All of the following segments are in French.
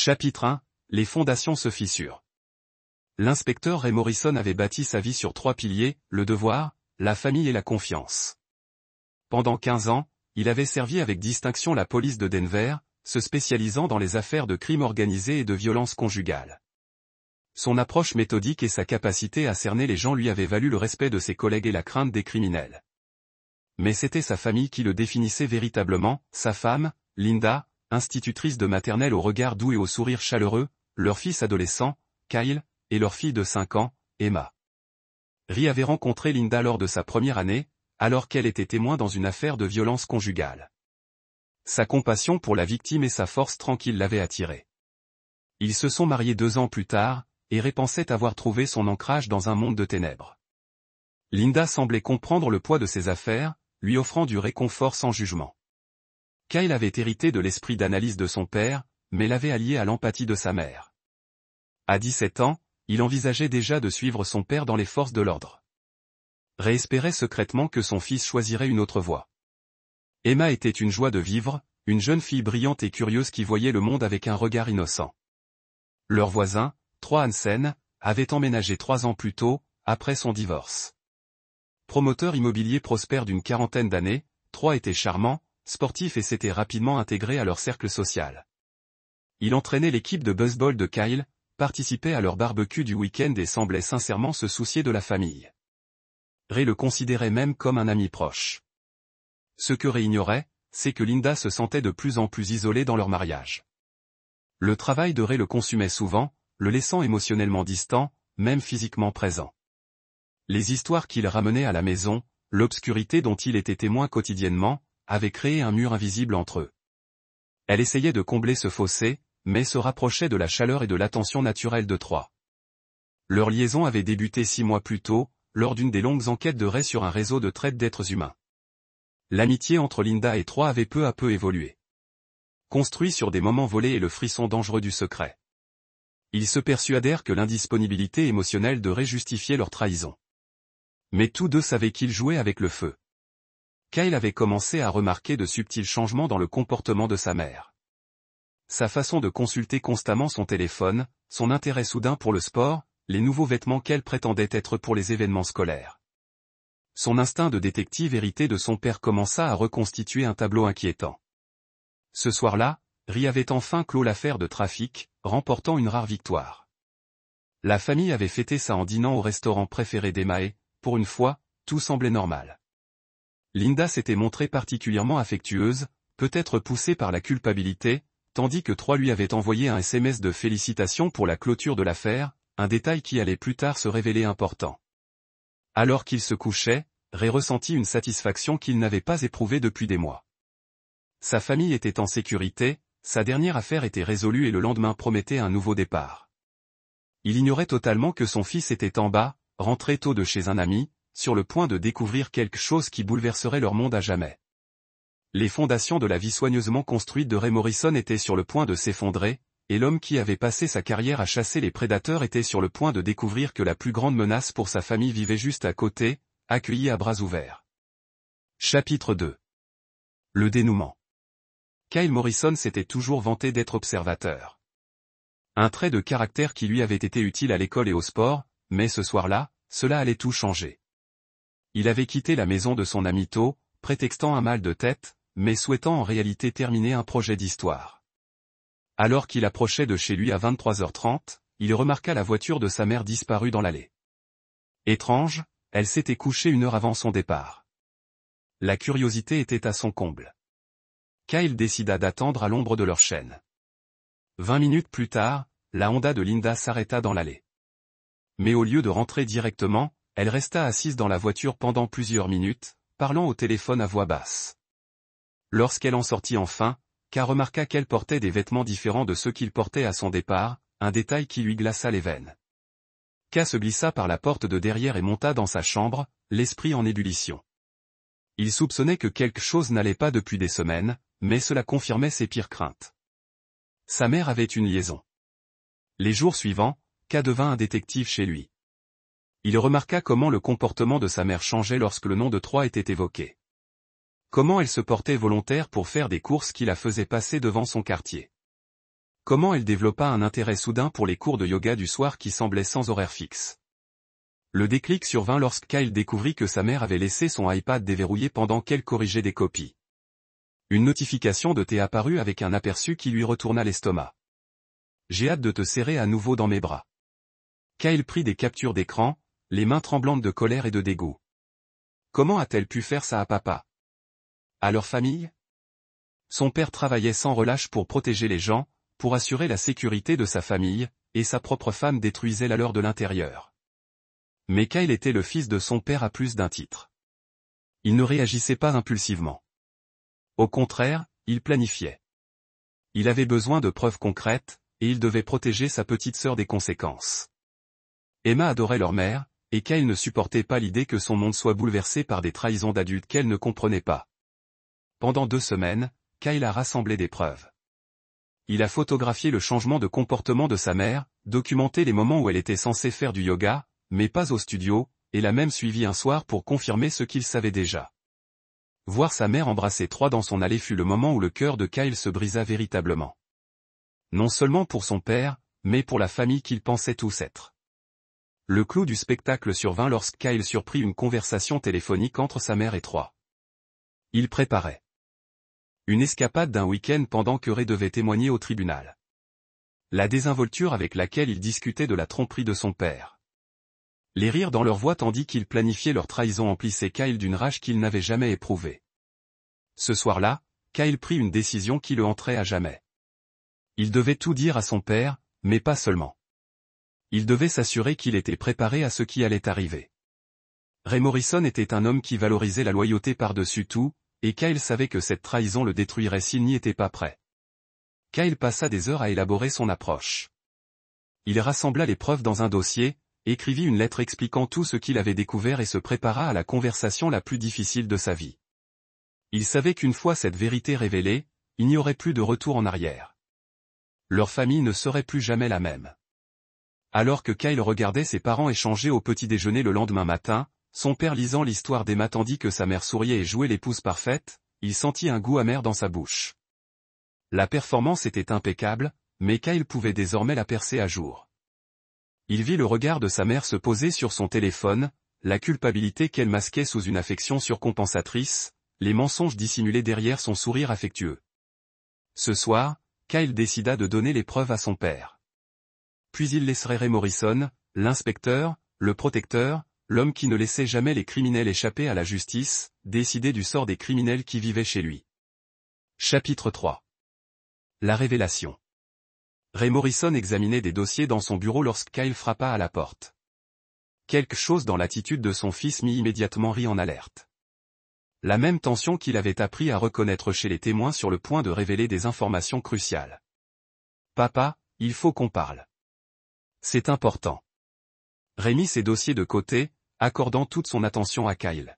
Chapitre 1. Les fondations se fissurent. L'inspecteur Ray Morrison avait bâti sa vie sur 3 piliers, le devoir, la famille et la confiance. Pendant 15 ans, il avait servi avec distinction la police de Denver, se spécialisant dans les affaires de crime organisé et de violence conjugale. Son approche méthodique et sa capacité à cerner les gens lui avaient valu le respect de ses collègues et la crainte des criminels. Mais c'était sa famille qui le définissait véritablement, sa femme, Linda, institutrice de maternelle au regard doux et au sourire chaleureux, leur fils adolescent, Kyle, et leur fille de 5 ans, Emma. Ray avait rencontré Linda lors de sa première année, alors qu'elle était témoin dans une affaire de violence conjugale. Sa compassion pour la victime et sa force tranquille l'avaient attiré. Ils se sont mariés 2 ans plus tard, et Ray pensait avoir trouvé son ancrage dans un monde de ténèbres. Linda semblait comprendre le poids de ses affaires, lui offrant du réconfort sans jugement. Kyle avait hérité de l'esprit d'analyse de son père, mais l'avait allié à l'empathie de sa mère. À 17 ans, il envisageait déjà de suivre son père dans les forces de l'ordre. Ray espérait secrètement que son fils choisirait une autre voie. Emma était une joie de vivre, une jeune fille brillante et curieuse qui voyait le monde avec un regard innocent. Leur voisin, Troy Hansen, avait emménagé 3 ans plus tôt, après son divorce. Promoteur immobilier prospère d'une 40aine d'années, Troy était charmant, sportif et s'était rapidement intégré à leur cercle social. Il entraînait l'équipe de baseball de Kyle, participait à leur barbecue du week-end et semblait sincèrement se soucier de la famille. Ray le considérait même comme un ami proche. Ce que Ray ignorait, c'est que Linda se sentait de plus en plus isolée dans leur mariage. Le travail de Ray le consumait souvent, le laissant émotionnellement distant, même physiquement présent. Les histoires qu'il ramenait à la maison, l'obscurité dont il était témoin quotidiennement, avaient créé un mur invisible entre eux. Elle essayait de combler ce fossé, mais se rapprochait de la chaleur et de l'attention naturelle de Troy. Leur liaison avait débuté 6 mois plus tôt, lors d'une des longues enquêtes de Ray sur un réseau de traite d'êtres humains. L'amitié entre Linda et Troy avait peu à peu évolué. Construit sur des moments volés et le frisson dangereux du secret. Ils se persuadèrent que l'indisponibilité émotionnelle de Ray justifiait leur trahison. Mais tous deux savaient qu'ils jouaient avec le feu. Kyle avait commencé à remarquer de subtils changements dans le comportement de sa mère. Sa façon de consulter constamment son téléphone, son intérêt soudain pour le sport, les nouveaux vêtements qu'elle prétendait être pour les événements scolaires. Son instinct de détective hérité de son père commença à reconstituer un tableau inquiétant. Ce soir-là, Ray avait enfin clos l'affaire de trafic, remportant une rare victoire. La famille avait fêté ça en dînant au restaurant préféré d'Emma et, pour une fois, tout semblait normal. Linda s'était montrée particulièrement affectueuse, peut-être poussée par la culpabilité, tandis que Troy lui avait envoyé un SMS de félicitations pour la clôture de l'affaire, un détail qui allait plus tard se révéler important. Alors qu'il se couchait, Ray ressentit une satisfaction qu'il n'avait pas éprouvée depuis des mois. Sa famille était en sécurité, sa dernière affaire était résolue et le lendemain promettait un nouveau départ. Il ignorait totalement que son fils était en bas, rentré tôt de chez un ami, sur le point de découvrir quelque chose qui bouleverserait leur monde à jamais. Les fondations de la vie soigneusement construite de Ray Morrison étaient sur le point de s'effondrer, et l'homme qui avait passé sa carrière à chasser les prédateurs était sur le point de découvrir que la plus grande menace pour sa famille vivait juste à côté, accueillie à bras ouverts. Chapitre 2. Le dénouement. Kyle Morrison s'était toujours vanté d'être observateur. Un trait de caractère qui lui avait été utile à l'école et au sport, mais ce soir-là, cela allait tout changer. Il avait quitté la maison de son ami tôt, prétextant un mal de tête, mais souhaitant en réalité terminer un projet d'histoire. Alors qu'il approchait de chez lui à 23h30, il remarqua la voiture de sa mère disparue dans l'allée. Étrange, elle s'était couchée 1 heure avant son départ. La curiosité était à son comble. Kyle décida d'attendre à l'ombre de leur chaîne. 20 minutes plus tard, la Honda de Linda s'arrêta dans l'allée. Mais au lieu de rentrer directement, elle resta assise dans la voiture pendant plusieurs minutes, parlant au téléphone à voix basse. Lorsqu'elle en sortit enfin, K remarqua qu'elle portait des vêtements différents de ceux qu'il portait à son départ, un détail qui lui glaça les veines. K se glissa par la porte de derrière et monta dans sa chambre, l'esprit en ébullition. Il soupçonnait que quelque chose n'allait pas depuis des semaines, mais cela confirmait ses pires craintes. Sa mère avait une liaison. Les jours suivants, K devint un détective chez lui. Il remarqua comment le comportement de sa mère changeait lorsque le nom de Troy était évoqué. Comment elle se portait volontaire pour faire des courses qui la faisaient passer devant son quartier. Comment elle développa un intérêt soudain pour les cours de yoga du soir qui semblaient sans horaire fixe. Le déclic survint lorsque Kyle découvrit que sa mère avait laissé son iPad déverrouillé pendant qu'elle corrigeait des copies. Une notification de thé apparut avec un aperçu qui lui retourna l'estomac. « J'ai hâte de te serrer à nouveau dans mes bras. » Kyle prit des captures d'écran, les mains tremblantes de colère et de dégoût. Comment a-t-elle pu faire ça à papa? À leur famille? Son père travaillait sans relâche pour protéger les gens, pour assurer la sécurité de sa famille, et sa propre femme détruisait la leur de l'intérieur. Mais Kyle était le fils de son père à plus d'un titre. Il ne réagissait pas impulsivement. Au contraire, il planifiait. Il avait besoin de preuves concrètes, et il devait protéger sa petite sœur des conséquences. Emma adorait leur mère, et Kyle ne supportait pas l'idée que son monde soit bouleversé par des trahisons d'adultes qu'elle ne comprenait pas. Pendant 2 semaines, Kyle a rassemblé des preuves. Il a photographié le changement de comportement de sa mère, documenté les moments où elle était censée faire du yoga, mais pas au studio, et l'a même suivi un soir pour confirmer ce qu'il savait déjà. Voir sa mère embrasser Troy dans son allée fut le moment où le cœur de Kyle se brisa véritablement. Non seulement pour son père, mais pour la famille qu'il pensait tous être. Le clou du spectacle survint lorsque Kyle surprit une conversation téléphonique entre sa mère et Troy. Il préparait une escapade d'un week-end pendant que Ray devait témoigner au tribunal. La désinvolture avec laquelle il discutait de la tromperie de son père. Les rires dans leur voix tandis qu'ils planifiaient leur trahison emplissaient Kyle d'une rage qu'il n'avait jamais éprouvée. Ce soir-là, Kyle prit une décision qui le hanterait à jamais. Il devait tout dire à son père, mais pas seulement. Il devait s'assurer qu'il était préparé à ce qui allait arriver. Ray Morrison était un homme qui valorisait la loyauté par-dessus tout, et Kyle savait que cette trahison le détruirait s'il n'y était pas prêt. Kyle passa des heures à élaborer son approche. Il rassembla les preuves dans un dossier, écrivit une lettre expliquant tout ce qu'il avait découvert et se prépara à la conversation la plus difficile de sa vie. Il savait qu'une fois cette vérité révélée, il n'y aurait plus de retour en arrière. Leur famille ne serait plus jamais la même. Alors que Kyle regardait ses parents échanger au petit déjeuner le lendemain matin, son père lisant l'histoire d'Emma tandis que sa mère souriait et jouait l'épouse parfaite, il sentit un goût amer dans sa bouche. La performance était impeccable, mais Kyle pouvait désormais la percer à jour. Il vit le regard de sa mère se poser sur son téléphone, la culpabilité qu'elle masquait sous une affection surcompensatrice, les mensonges dissimulés derrière son sourire affectueux. Ce soir, Kyle décida de donner les preuves à son père. Puis il laisserait Ray Morrison, l'inspecteur, le protecteur, l'homme qui ne laissait jamais les criminels échapper à la justice, décider du sort des criminels qui vivaient chez lui. Chapitre 3. La révélation. Ray Morrison examinait des dossiers dans son bureau lorsque Kyle frappa à la porte. Quelque chose dans l'attitude de son fils mit immédiatement Ray en alerte. La même tension qu'il avait appris à reconnaître chez les témoins sur le point de révéler des informations cruciales. « Papa, il faut qu'on parle. C'est important. » Ray mit ses dossiers de côté, accordant toute son attention à Kyle.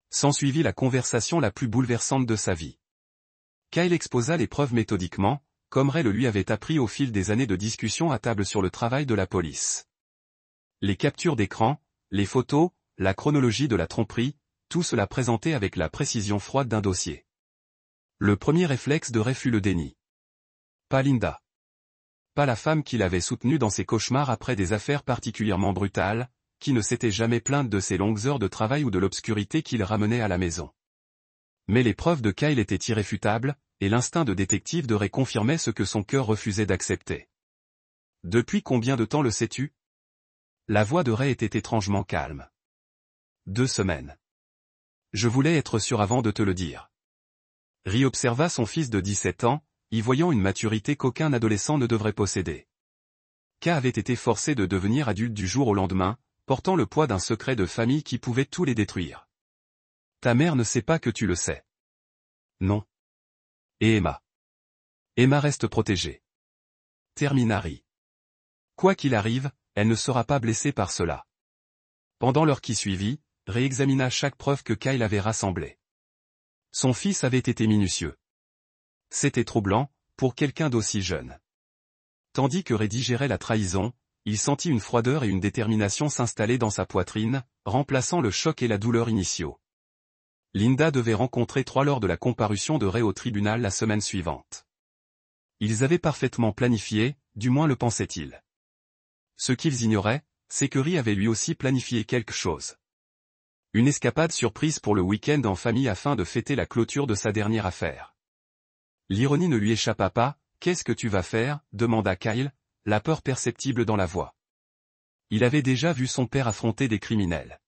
S'ensuivit la conversation la plus bouleversante de sa vie. Kyle exposa les preuves méthodiquement, comme Ray le lui avait appris au fil des années de discussion à table sur le travail de la police. Les captures d'écran, les photos, la chronologie de la tromperie, tout cela présenté avec la précision froide d'un dossier. Le premier réflexe de Ray fut le déni. Pas Linda. Pas la femme qu'il avait soutenue dans ses cauchemars après des affaires particulièrement brutales, qui ne s'était jamais plainte de ses longues heures de travail ou de l'obscurité qu'il ramenait à la maison. Mais les preuves de Kyle étaient irréfutables, et l'instinct de détective de Ray confirmait ce que son cœur refusait d'accepter. « Depuis combien de temps le sais-tu » La voix de Ray était étrangement calme. « 2 semaines. Je voulais être sûr avant de te le dire. » Ray observa son fils de 17 ans, y voyant une maturité qu'aucun adolescent ne devrait posséder. K avait été forcé de devenir adulte du jour au lendemain, portant le poids d'un secret de famille qui pouvait tout les détruire. Ta mère ne sait pas que tu le sais. Non. Et Emma. Emma reste protégée. Termina Ray. Quoi qu'il arrive, elle ne sera pas blessée par cela. Pendant l'heure qui suivit, Ray examina chaque preuve que Kyle avait rassemblée. Son fils avait été minutieux. C'était troublant, pour quelqu'un d'aussi jeune. Tandis que Ray digérait la trahison, il sentit une froideur et une détermination s'installer dans sa poitrine, remplaçant le choc et la douleur initiaux. Linda devait rencontrer Troy lors de la comparution de Ray au tribunal la semaine suivante. Ils avaient parfaitement planifié, du moins le pensaient-ils. Ce qu'ils ignoraient, c'est que Ri avait lui aussi planifié quelque chose. Une escapade surprise pour le week-end en famille afin de fêter la clôture de sa dernière affaire. L'ironie ne lui échappa pas. « Qu'est-ce que tu vas faire ?» demanda Kyle, la peur perceptible dans la voix. Il avait déjà vu son père affronter des criminels.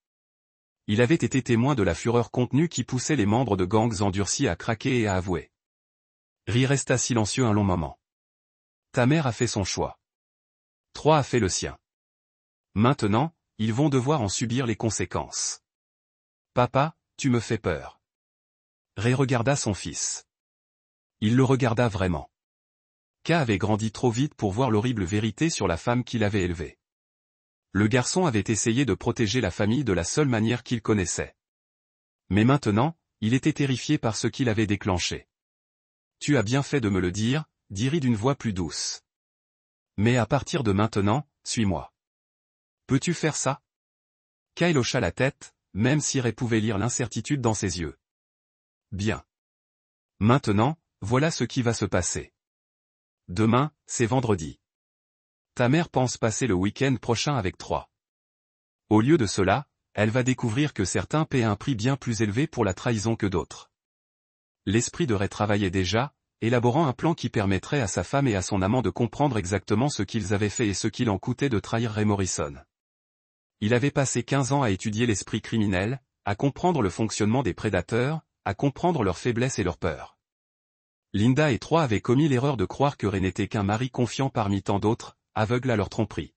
Il avait été témoin de la fureur contenue qui poussait les membres de gangs endurcis à craquer et à avouer. Ri resta silencieux un long moment. Ta mère a fait son choix. Troy a fait le sien. Maintenant, ils vont devoir en subir les conséquences. Papa, tu me fais peur. Ray regarda son fils. Il le regarda vraiment. K avait grandi trop vite pour voir l'horrible vérité sur la femme qu'il avait élevée. Le garçon avait essayé de protéger la famille de la seule manière qu'il connaissait. Mais maintenant, il était terrifié par ce qu'il avait déclenché. Tu as bien fait de me le dire, dit Ri d'une voix plus douce. Mais à partir de maintenant, suis-moi. Peux-tu faire ça? Kyle hocha la tête, même si Ray pouvait lire l'incertitude dans ses yeux. Bien. Maintenant, voilà ce qui va se passer. Demain, c'est vendredi. Ta mère pense passer le week-end prochain avec Troy. Au lieu de cela, elle va découvrir que certains paient un prix bien plus élevé pour la trahison que d'autres. L'esprit de Ray travaillait déjà, élaborant un plan qui permettrait à sa femme et à son amant de comprendre exactement ce qu'ils avaient fait et ce qu'il en coûtait de trahir Ray Morrison. Il avait passé 15 ans à étudier l'esprit criminel, à comprendre le fonctionnement des prédateurs, à comprendre leurs faiblesses et leurs peurs. Linda et Troy avaient commis l'erreur de croire que Ray n'était qu'un mari confiant parmi tant d'autres, aveugle à leur tromperie.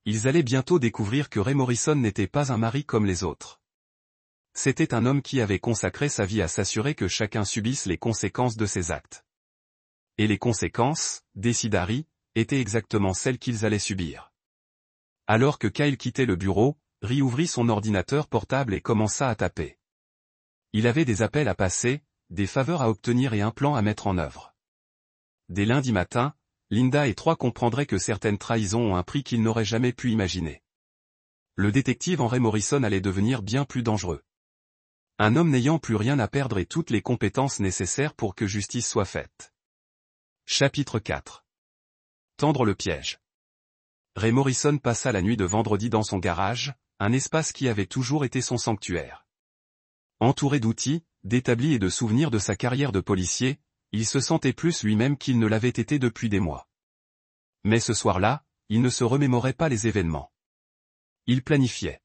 Ils allaient bientôt découvrir que Ray Morrison n'était pas un mari comme les autres. C'était un homme qui avait consacré sa vie à s'assurer que chacun subisse les conséquences de ses actes. Et les conséquences, décida Ri, étaient exactement celles qu'ils allaient subir. Alors que Kyle quittait le bureau, Ri ouvrit son ordinateur portable et commença à taper. Il avait des appels à passer, des faveurs à obtenir et un plan à mettre en œuvre. Dès lundi matin, Linda et Troy comprendraient que certaines trahisons ont un prix qu'ils n'auraient jamais pu imaginer. Le détective Ray Morrison allait devenir bien plus dangereux. Un homme n'ayant plus rien à perdre et toutes les compétences nécessaires pour que justice soit faite. Chapitre 4. Tendre le piège. Ray Morrison passa la nuit de vendredi dans son garage, un espace qui avait toujours été son sanctuaire. Entouré d'outils, d'établis et de souvenirs de sa carrière de policier, il se sentait plus lui-même qu'il ne l'avait été depuis des mois. Mais ce soir-là, il ne se remémorait pas les événements. Il planifiait.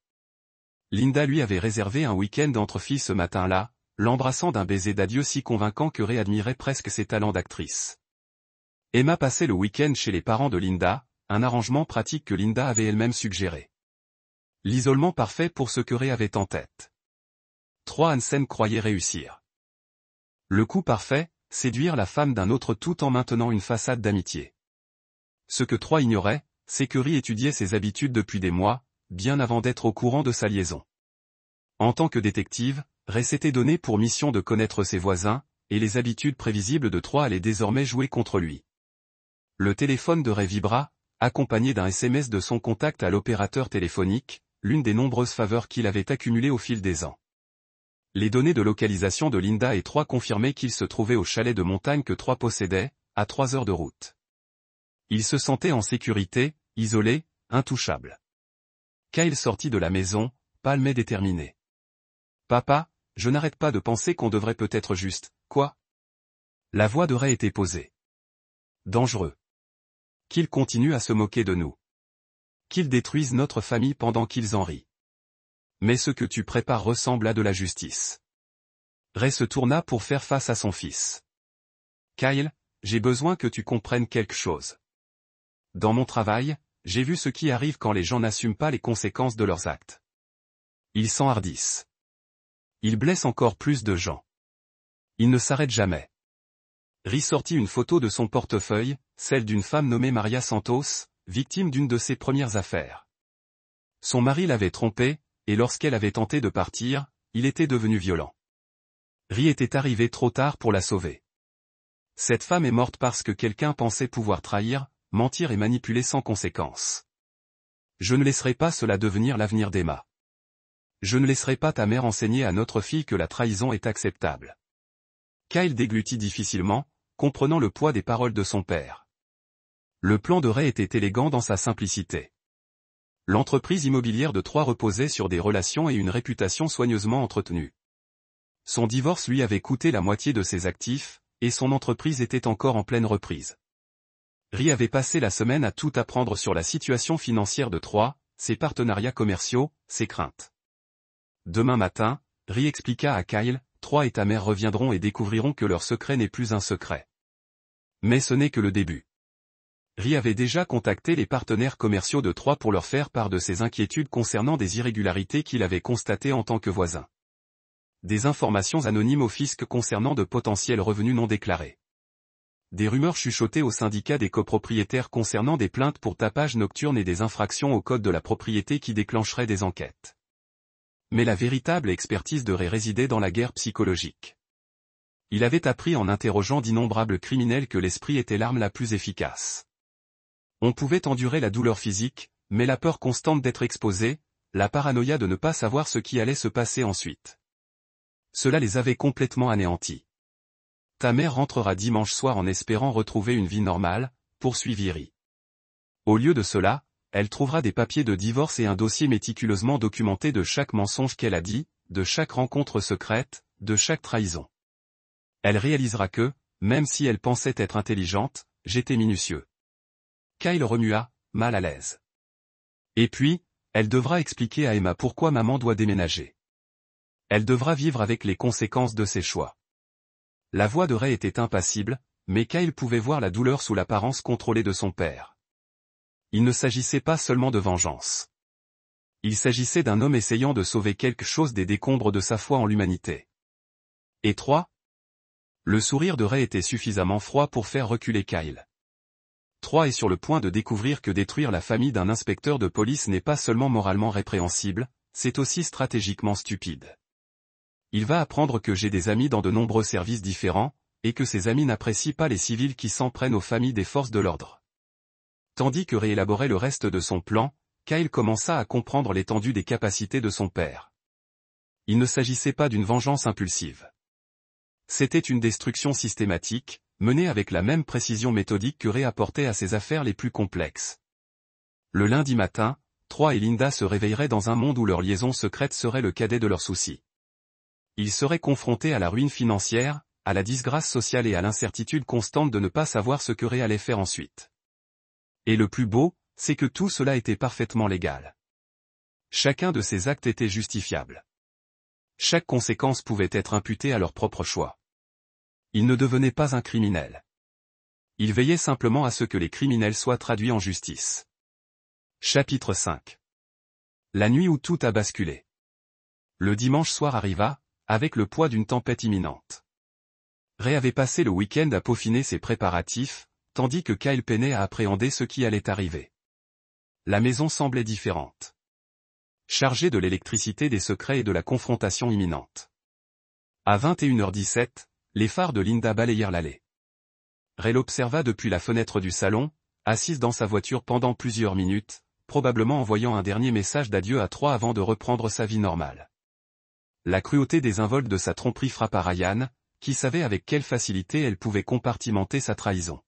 Linda lui avait réservé un week-end entre filles ce matin-là, l'embrassant d'un baiser d'adieu si convaincant que Ray admirait presque ses talents d'actrice. Emma passait le week-end chez les parents de Linda, un arrangement pratique que Linda avait elle-même suggéré. L'isolement parfait pour ce que Ray avait en tête. Troy Hansen croyait réussir. Le coup parfait, séduire la femme d'un autre tout en maintenant une façade d'amitié. Ce que Troy ignorait, c'est que Ray étudiait ses habitudes depuis des mois, bien avant d'être au courant de sa liaison. En tant que détective, Ray s'était donné pour mission de connaître ses voisins, et les habitudes prévisibles de Troy allaient désormais jouer contre lui. Le téléphone de Ray vibra, accompagné d'un SMS de son contact à l'opérateur téléphonique, l'une des nombreuses faveurs qu'il avait accumulées au fil des ans. Les données de localisation de Linda et Troy confirmaient qu'ils se trouvaient au chalet de montagne que Troy possédait, à 3 heures de route. Il se sentait en sécurité, isolé, intouchable. Kyle sortit de la maison, pâle mais déterminé. « Papa, je n'arrête pas de penser qu'on devrait peut-être juste, quoi ?» La voix de Ray était posée. « Dangereux. Qu'ils continuent à se moquer de nous. Qu'ils détruisent notre famille pendant qu'ils en rient. Mais ce que tu prépares ressemble à de la justice. » Ray se tourna pour faire face à son fils. « Kyle, j'ai besoin que tu comprennes quelque chose. Dans mon travail, j'ai vu ce qui arrive quand les gens n'assument pas les conséquences de leurs actes. Ils s'enhardissent. Ils blessent encore plus de gens. Ils ne s'arrêtent jamais. » Ray sortit une photo de son portefeuille, celle d'une femme nommée Maria Santos, victime d'une de ses premières affaires. Son mari l'avait trompée, et lorsqu'elle avait tenté de partir, il était devenu violent. Ray était arrivé trop tard pour la sauver. Cette femme est morte parce que quelqu'un pensait pouvoir trahir, mentir et manipuler sans conséquence. Je ne laisserai pas cela devenir l'avenir d'Emma. Je ne laisserai pas ta mère enseigner à notre fille que la trahison est acceptable. Kyle déglutit difficilement, comprenant le poids des paroles de son père. Le plan de Ray était élégant dans sa simplicité. L'entreprise immobilière de Troy reposait sur des relations et une réputation soigneusement entretenues. Son divorce lui avait coûté la moitié de ses actifs, et son entreprise était encore en pleine reprise. Ray avait passé la semaine à tout apprendre sur la situation financière de Troy, ses partenariats commerciaux, ses craintes. Demain matin, Ray expliqua à Kyle, Troy et ta mère reviendront et découvriront que leur secret n'est plus un secret. Mais ce n'est que le début. Ray avait déjà contacté les partenaires commerciaux de Troy pour leur faire part de ses inquiétudes concernant des irrégularités qu'il avait constatées en tant que voisin. Des informations anonymes au fisc concernant de potentiels revenus non déclarés. Des rumeurs chuchotées au syndicat des copropriétaires concernant des plaintes pour tapage nocturne et des infractions au code de la propriété qui déclencheraient des enquêtes. Mais la véritable expertise de Ray résidait dans la guerre psychologique. Il avait appris en interrogeant d'innombrables criminels que l'esprit était l'arme la plus efficace. On pouvait endurer la douleur physique, mais la peur constante d'être exposé, la paranoïa de ne pas savoir ce qui allait se passer ensuite. Cela les avait complètement anéantis. Ta mère rentrera dimanche soir en espérant retrouver une vie normale, poursuivit Ray. Au lieu de cela, elle trouvera des papiers de divorce et un dossier méticuleusement documenté de chaque mensonge qu'elle a dit, de chaque rencontre secrète, de chaque trahison. Elle réalisera que, même si elle pensait être intelligente, j'étais minutieux. Kyle remua, mal à l'aise. Et puis, elle devra expliquer à Emma pourquoi maman doit déménager. Elle devra vivre avec les conséquences de ses choix. La voix de Ray était impassible, mais Kyle pouvait voir la douleur sous l'apparence contrôlée de son père. Il ne s'agissait pas seulement de vengeance. Il s'agissait d'un homme essayant de sauver quelque chose des décombres de sa foi en l'humanité. Et Troy ? Le sourire de Ray était suffisamment froid pour faire reculer Kyle. Troy est sur le point de découvrir que détruire la famille d'un inspecteur de police n'est pas seulement moralement répréhensible, c'est aussi stratégiquement stupide. Il va apprendre que j'ai des amis dans de nombreux services différents, et que ces amis n'apprécient pas les civils qui s'en prennent aux familles des forces de l'ordre. Tandis que Ray élaborait le reste de son plan, Kyle commença à comprendre l'étendue des capacités de son père. Il ne s'agissait pas d'une vengeance impulsive. C'était une destruction systématique, menée avec la même précision méthodique que Ray apportait à ses affaires les plus complexes. Le lundi matin, Troy et Linda se réveilleraient dans un monde où leur liaison secrète serait le cadet de leurs soucis. Ils seraient confrontés à la ruine financière, à la disgrâce sociale et à l'incertitude constante de ne pas savoir ce que Ray allait faire ensuite. Et le plus beau, c'est que tout cela était parfaitement légal. Chacun de ces actes était justifiable. Chaque conséquence pouvait être imputée à leur propre choix. Il ne devenait pas un criminel. Il veillait simplement à ce que les criminels soient traduits en justice. Chapitre 5. La nuit où tout a basculé. Le dimanche soir arriva, avec le poids d'une tempête imminente. Ray avait passé le week-end à peaufiner ses préparatifs, tandis que Kyle peinait à appréhender ce qui allait arriver. La maison semblait différente. Chargée de l'électricité des secrets et de la confrontation imminente. À 21h17, les phares de Linda balayèrent l'allée. Ray l'observa depuis la fenêtre du salon, assise dans sa voiture pendant plusieurs minutes, probablement envoyant un dernier message d'adieu à Troy avant de reprendre sa vie normale. La cruauté désinvolte de sa tromperie frappa Ryan, qui savait avec quelle facilité elle pouvait compartimenter sa trahison.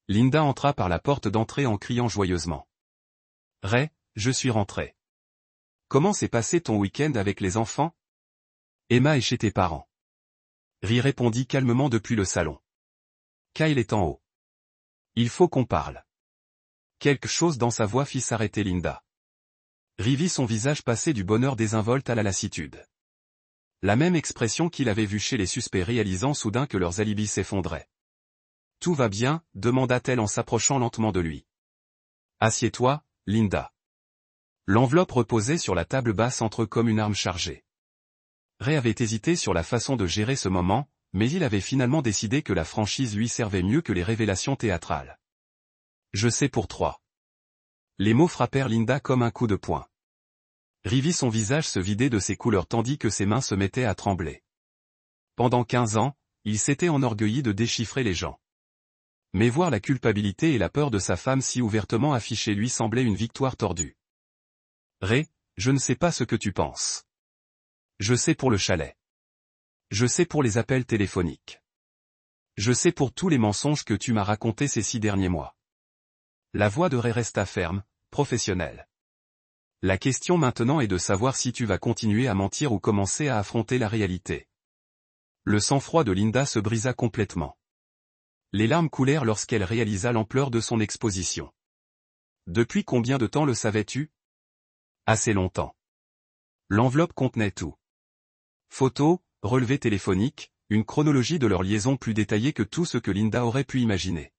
Linda entra par la porte d'entrée en criant joyeusement. « Ray, je suis rentrée. Comment s'est passé ton week-end avec les enfants ? Emma est chez tes parents. » Ray répondit calmement depuis le salon. Kyle est en haut. Il faut qu'on parle. Quelque chose dans sa voix fit s'arrêter Linda. Ray vit son visage passer du bonheur désinvolte à la lassitude. La même expression qu'il avait vue chez les suspects réalisant soudain que leurs alibis s'effondraient. « Tout va bien ?» demanda-t-elle en s'approchant lentement de lui. « Assieds-toi, Linda. » L'enveloppe reposait sur la table basse entre eux comme une arme chargée. Ray avait hésité sur la façon de gérer ce moment, mais il avait finalement décidé que la franchise lui servait mieux que les révélations théâtrales. « Je sais pour Troy. » Les mots frappèrent Linda comme un coup de poing. Ray vit son visage se vider de ses couleurs tandis que ses mains se mettaient à trembler. Pendant 15 ans, il s'était enorgueilli de déchiffrer les gens. Mais voir la culpabilité et la peur de sa femme si ouvertement affichées lui semblait une victoire tordue. « Ray, je ne sais pas ce que tu penses. Je sais pour le chalet. Je sais pour les appels téléphoniques. Je sais pour tous les mensonges que tu m'as racontés ces 6 derniers mois. La voix de Ray resta ferme, professionnelle. La question maintenant est de savoir si tu vas continuer à mentir ou commencer à affronter la réalité. Le sang-froid de Linda se brisa complètement. Les larmes coulèrent lorsqu'elle réalisa l'ampleur de son exposition. Depuis combien de temps le savais-tu? Assez longtemps. L'enveloppe contenait tout. Photos, relevés téléphoniques, une chronologie de leur liaison plus détaillée que tout ce que Linda aurait pu imaginer.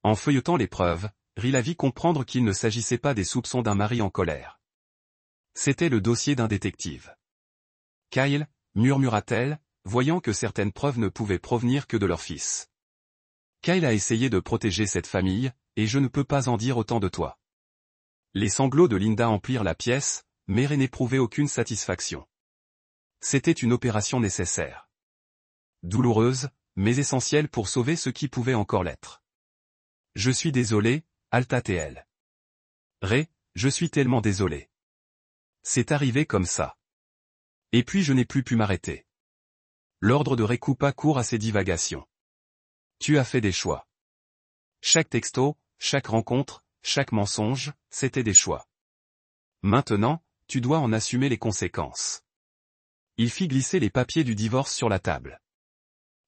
En feuilletant les preuves, Ray la vit comprendre qu'il ne s'agissait pas des soupçons d'un mari en colère. C'était le dossier d'un détective. Kyle, murmura-t-elle, voyant que certaines preuves ne pouvaient provenir que de leur fils. Kyle a essayé de protéger cette famille, et je ne peux pas en dire autant de toi. Les sanglots de Linda emplirent la pièce, mais Ray n'éprouvait aucune satisfaction. C'était une opération nécessaire. Douloureuse, mais essentielle pour sauver ce qui pouvait encore l'être. Je suis désolé, Alta-TL. Ray, je suis tellement désolé. C'est arrivé comme ça. Et puis je n'ai plus pu m'arrêter. L'ordre de Ray coupa court à ses divagations. Tu as fait des choix. Chaque texto, chaque rencontre, chaque mensonge, c'était des choix. Maintenant, tu dois en assumer les conséquences. Il fit glisser les papiers du divorce sur la table.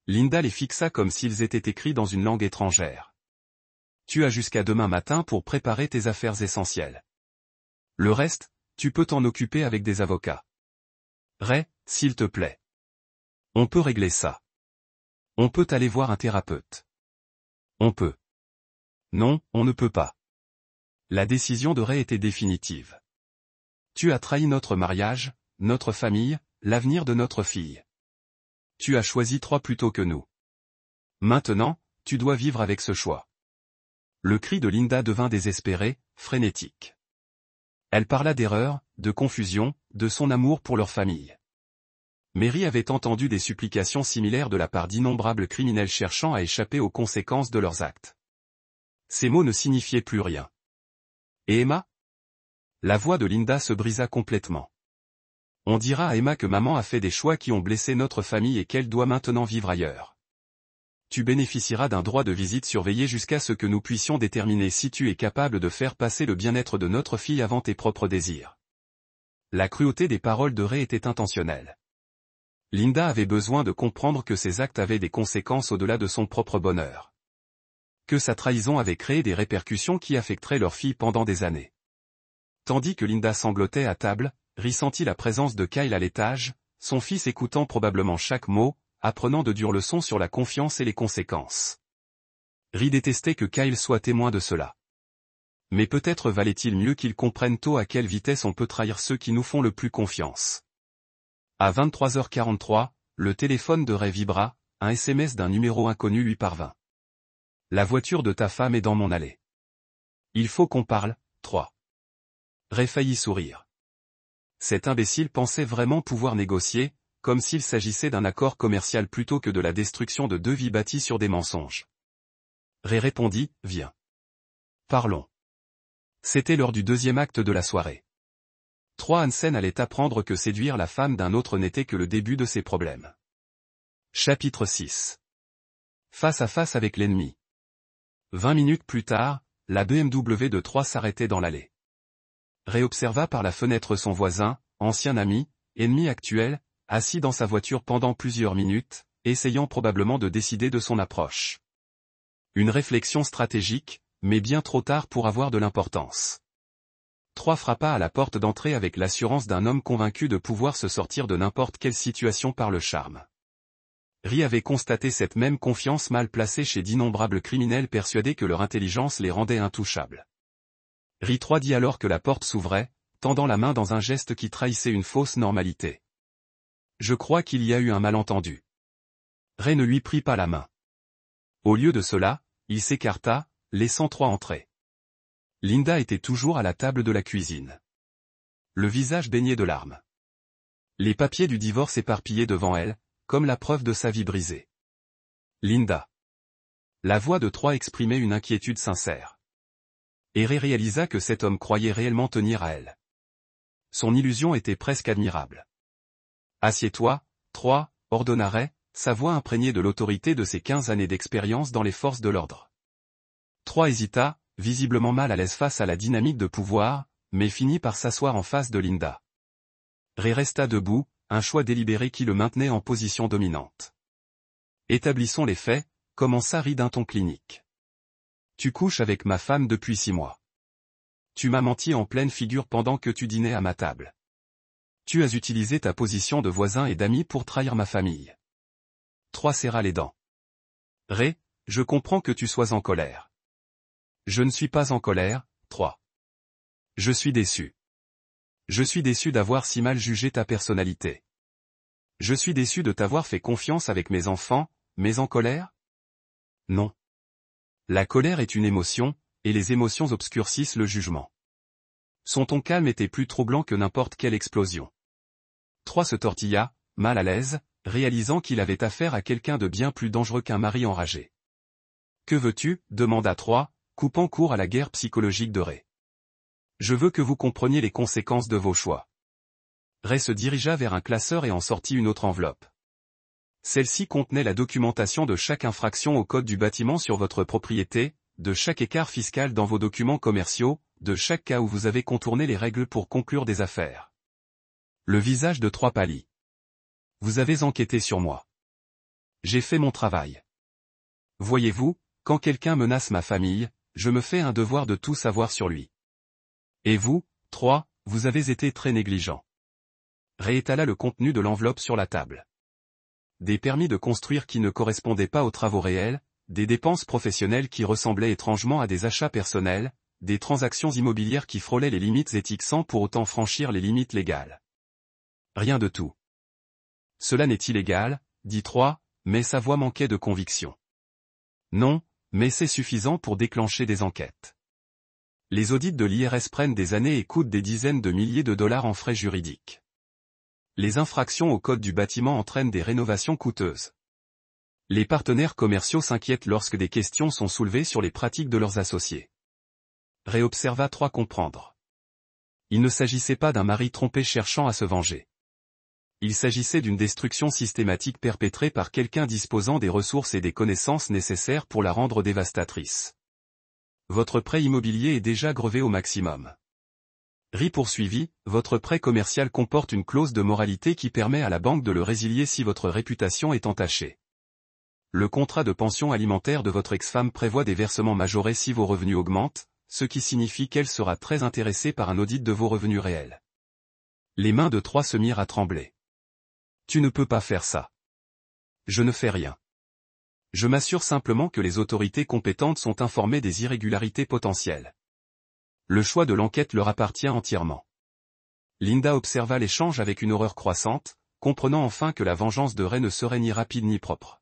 Linda les fixa comme s'ils étaient écrits dans une langue étrangère. Tu as jusqu'à demain matin pour préparer tes affaires essentielles. Le reste, tu peux t'en occuper avec des avocats. Ray, s'il te plaît. On peut régler ça. On peut aller voir un thérapeute. On peut. Non, on ne peut pas. La décision de Ray était définitive. Tu as trahi notre mariage, notre famille, l'avenir de notre fille. Tu as choisi 3 plutôt que nous. Maintenant, tu dois vivre avec ce choix. Le cri de Linda devint désespéré, frénétique. Elle parla d'erreur, de confusion, de son amour pour leur famille. Mary avait entendu des supplications similaires de la part d'innombrables criminels cherchant à échapper aux conséquences de leurs actes. Ces mots ne signifiaient plus rien. Et Emma? La voix de Linda se brisa complètement. On dira à Emma que maman a fait des choix qui ont blessé notre famille et qu'elle doit maintenant vivre ailleurs. Tu bénéficieras d'un droit de visite surveillé jusqu'à ce que nous puissions déterminer si tu es capable de faire passer le bien-être de notre fille avant tes propres désirs. La cruauté des paroles de Ray était intentionnelle. Linda avait besoin de comprendre que ses actes avaient des conséquences au-delà de son propre bonheur. Que sa trahison avait créé des répercussions qui affecteraient leur fille pendant des années. Tandis que Linda sanglotait à table, Ray sentit la présence de Kyle à l'étage, son fils écoutant probablement chaque mot, apprenant de dures leçons sur la confiance et les conséquences. Ray détestait que Kyle soit témoin de cela. Mais peut-être valait-il mieux qu'il comprenne tôt à quelle vitesse on peut trahir ceux qui nous font le plus confiance. À 23h43, le téléphone de Ray vibra, un SMS d'un numéro inconnu lui parvint. La voiture de ta femme est dans mon allée. Il faut qu'on parle, 3. Ray faillit sourire. Cet imbécile pensait vraiment pouvoir négocier, comme s'il s'agissait d'un accord commercial plutôt que de la destruction de 2 vies bâties sur des mensonges. Ray répondit, viens. Parlons. C'était l'heure du 2e acte de la soirée. 3. Hansen allait apprendre que séduire la femme d'un autre n'était que le début de ses problèmes. Chapitre 6. Face à face avec l'ennemi. 20 minutes plus tard, la BMW de 3 s'arrêtait dans l'allée. Ray observa par la fenêtre son voisin, ancien ami, ennemi actuel, assis dans sa voiture pendant plusieurs minutes, essayant probablement de décider de son approche. Une réflexion stratégique, mais bien trop tard pour avoir de l'importance. 3 frappa à la porte d'entrée avec l'assurance d'un homme convaincu de pouvoir se sortir de n'importe quelle situation par le charme. Ray avait constaté cette même confiance mal placée chez d'innombrables criminels persuadés que leur intelligence les rendait intouchables. Ray 3 dit alors que la porte s'ouvrait, tendant la main dans un geste qui trahissait une fausse normalité. Je crois qu'il y a eu un malentendu. Ray ne lui prit pas la main. Au lieu de cela, il s'écarta, laissant 3 entrer. Linda était toujours à la table de la cuisine. Le visage baigné de larmes. Les papiers du divorce éparpillés devant elle, comme la preuve de sa vie brisée. Linda. La voix de 3 exprimait une inquiétude sincère. Et Ray réalisa que cet homme croyait réellement tenir à elle. Son illusion était presque admirable. Assieds-toi, 3, ordonna Ray, sa voix imprégnée de l'autorité de ses 15 années d'expérience dans les forces de l'ordre. 3 hésita, visiblement mal à l'aise face à la dynamique de pouvoir, mais finit par s'asseoir en face de Linda. Ray resta debout, un choix délibéré qui le maintenait en position dominante. Établissons les faits, commença Ray d'un ton clinique. Tu couches avec ma femme depuis 6 mois. Tu m'as menti en pleine figure pendant que tu dînais à ma table. Tu as utilisé ta position de voisin et d'ami pour trahir ma famille. 3 serra les dents. Ray, je comprends que tu sois en colère. Je ne suis pas en colère. 3. Je suis déçu. Je suis déçu d'avoir si mal jugé ta personnalité. Je suis déçu de t'avoir fait confiance avec mes enfants, mais en colère? Non. La colère est une émotion, et les émotions obscurcissent le jugement. Son ton calme était plus troublant que n'importe quelle explosion. 3 se tortilla, mal à l'aise, réalisant qu'il avait affaire à quelqu'un de bien plus dangereux qu'un mari enragé. Que veux-tu? Demanda 3, coupant court à la guerre psychologique de Ray. Je veux que vous compreniez les conséquences de vos choix. Ray se dirigea vers un classeur et en sortit une autre enveloppe. Celle-ci contenait la documentation de chaque infraction au code du bâtiment sur votre propriété, de chaque écart fiscal dans vos documents commerciaux, de chaque cas où vous avez contourné les règles pour conclure des affaires. Le visage de 3 pâlit. Vous avez enquêté sur moi. J'ai fait mon travail. Voyez-vous, quand quelqu'un menace ma famille, je me fais un devoir de tout savoir sur lui. Et vous, 3, vous avez été très négligent. Ray étala le contenu de l'enveloppe sur la table. Des permis de construire qui ne correspondaient pas aux travaux réels, des dépenses professionnelles qui ressemblaient étrangement à des achats personnels, des transactions immobilières qui frôlaient les limites éthiques sans pour autant franchir les limites légales. Rien de tout. Cela n'est illégal, dit 3, mais sa voix manquait de conviction. Non, mais c'est suffisant pour déclencher des enquêtes. Les audits de l'IRS prennent des années et coûtent des dizaines de milliers de dollars en frais juridiques. Les infractions au code du bâtiment entraînent des rénovations coûteuses. Les partenaires commerciaux s'inquiètent lorsque des questions sont soulevées sur les pratiques de leurs associés. Ray observa 3 comprendre. Il ne s'agissait pas d'un mari trompé cherchant à se venger. Il s'agissait d'une destruction systématique perpétrée par quelqu'un disposant des ressources et des connaissances nécessaires pour la rendre dévastatrice. Votre prêt immobilier est déjà grevé au maximum. Ray poursuivit, votre prêt commercial comporte une clause de moralité qui permet à la banque de le résilier si votre réputation est entachée. Le contrat de pension alimentaire de votre ex-femme prévoit des versements majorés si vos revenus augmentent, ce qui signifie qu'elle sera très intéressée par un audit de vos revenus réels. Les mains de 3 se mirent à trembler. Tu ne peux pas faire ça. Je ne fais rien. Je m'assure simplement que les autorités compétentes sont informées des irrégularités potentielles. Le choix de l'enquête leur appartient entièrement. Linda observa l'échange avec une horreur croissante, comprenant enfin que la vengeance de Ray ne serait ni rapide ni propre.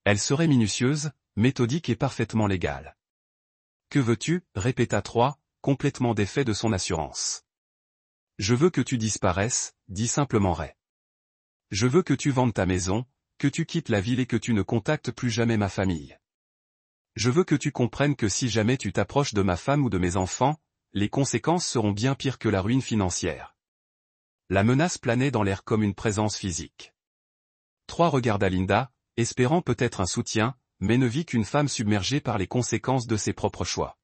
Elle serait minutieuse, méthodique et parfaitement légale. Que veux-tu? Répéta 3, complètement défait de son assurance. Je veux que tu disparaisses, dit simplement Ray. Je veux que tu vendes ta maison, que tu quittes la ville et que tu ne contactes plus jamais ma famille. Je veux que tu comprennes que si jamais tu t'approches de ma femme ou de mes enfants, les conséquences seront bien pires que la ruine financière. La menace planait dans l'air comme une présence physique. 3 regarda Linda, espérant peut-être un soutien, mais ne vit qu'une femme submergée par les conséquences de ses propres choix.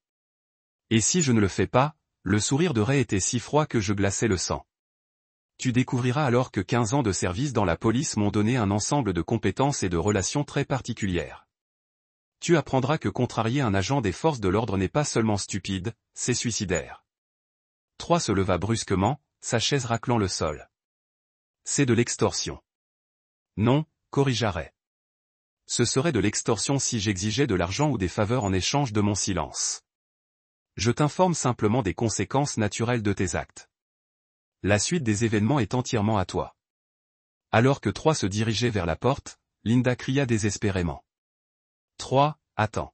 Et si je ne le fais pas, le sourire de Ray était si froid que je glaçais le sang. Tu découvriras alors que 15 ans de service dans la police m'ont donné un ensemble de compétences et de relations très particulières. Tu apprendras que contrarier un agent des forces de l'ordre n'est pas seulement stupide, c'est suicidaire. 3 se leva brusquement, sa chaise raclant le sol. C'est de l'extorsion. Non, corrigea Ray. Ce serait de l'extorsion si j'exigeais de l'argent ou des faveurs en échange de mon silence. Je t'informe simplement des conséquences naturelles de tes actes. La suite des événements est entièrement à toi. Alors que 3 se dirigeait vers la porte, Linda cria désespérément. 3, attends.